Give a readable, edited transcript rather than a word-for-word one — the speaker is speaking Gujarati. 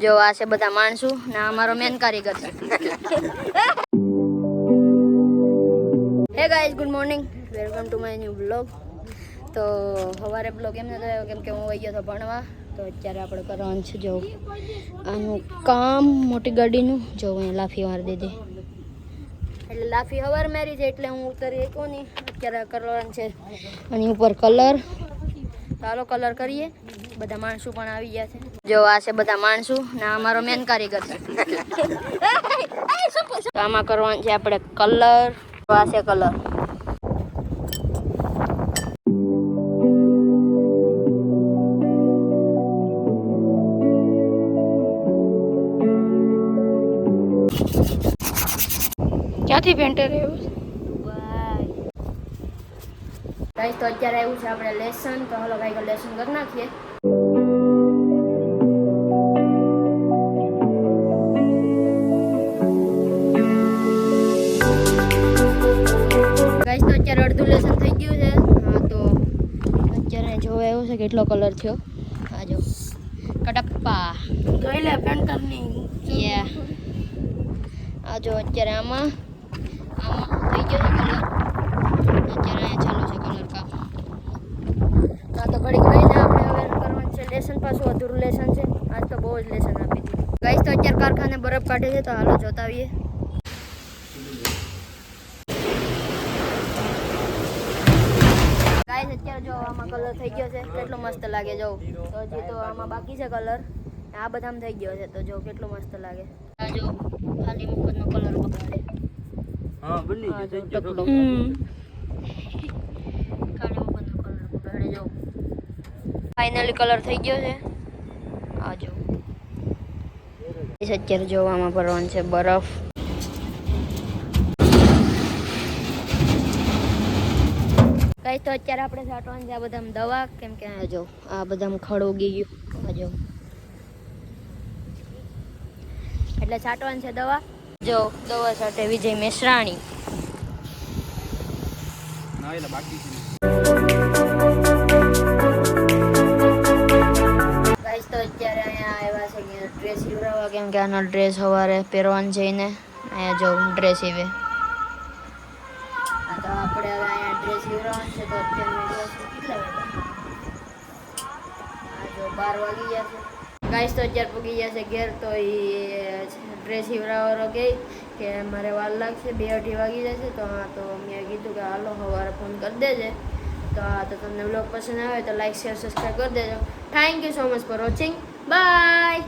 જો આ છે બધા માણસો ને અમારો મેન કારીગર છે. Hey guys, good morning, welcome to my new blog. તો સવારે બ્લોગ એમ નતો આવ્યો કેમ કે હું વહી ગયો હતો ભણવા. તો અત્યારે આપણે કરવાનું છે જો આનું કામ મોટી ગાડીનું. જો અહીંયા લાફી મારી દીધી એટલે લાફી હવાર મારી છે એટલે હું ઉતરી શકો નહીં. અત્યારે કરવાનું છે આની ઉપર કલર. ચાલો કલર કરીએ. બધા માણસો પણ આવી ગયા છે. જો આ છે બધા માણસો ને અમારો મેન કારીગર છે. તો આમાં કરવાનું છે આપણે કલર. આ છે કલર. ક્યાંથી પેન્ટર એવું ગાઈસ? તો અત્યારે આવ્યું છે આપણે લેસન. તો હાલો ભાઈ લેસન કરી નાખીએ. ગાઈસ તો અત્યારે અડધું લેસન થઈ ગયું છે. હા તો અત્યારે જોવા આવ્યું છે કેટલો કલર થયો. આ જો કટપ્પા જોઈ લે પેન્ટરની. આ જો અત્યારે આમાં થઈ ગયો છે કલર. અત્યારે અહીંયા ચાલુ છે કલર કામ. તો આ તો ઘડીક રહીને આપણે હવે કરવાનું છે લેસન. પાછું અધૂરું લેસન છે. આજ તો બહુ જ લેસન આપી દીધું. ગાઈસ તો અત્યારે કારખાને બરફ કાઢે છે. તો હાલો જોતા આવીએ. ગાઈસ અત્યારે જો આમાં કલર થઈ ગયો છે. કેટલો મસ્ત લાગે જો. તો હજી તો આમાં બાકી છે કલર. આ બધામાં થઈ ગયો છે. તો જો કેટલો મસ્ત લાગે. આ જો ખાલી મુકતનો કલર બગાડે. હા બની ગયો થઈ ગયો. ખાલી મુકતનો કલર બગાડે જો. ફાઇનલી કલર થઈ ગયો છે. આ જો અત્યારે જોવામાં ભરવાનું છે બરફ. ગાઈસ તો અત્યારે આપણે છાંટવાનું છે આ બધામાં દવા. કેમ કે આ જો આ બધામાં ખડ ઉગી ગયું. આ જો એટલે છાંટવાનું છે દવા. જો દવા છાંટે વિજય મેશ્રાણી. ગાઈસ તો અત્યારે અહીંયા આવ્યા છે કે ડ્રેસ સીવડાવવા. કેમ કે આનો ડ્રેસ સવારે પહેરવાનું જઈને અહીંયા જો ડ્રેસ સીવે. તો આપણે હવે અહીંયા ડ્રેસ સીવડાવવાનું છે. તો અત્યારે કેટલા વાગ્યા? આ જો 12 વાગી ગયા છે. ગાઈસ તો અત્યારે પૂગી ગયા છે ઘેર. તો એ ડ્રેસ સીવડાવવાનો કહે કે મારે વાર લાગશે, 2-2:30 વાગી જશે. તો હા તો મેં કીધું કે હાલો સવારે ફોન કરી દેજે. તો હા તો તમને બ્લોગ પસંદ આવે તો લાઈક શેર સબસ્ક્રાઈબ કરી દેજો. Thank you so much for watching. By.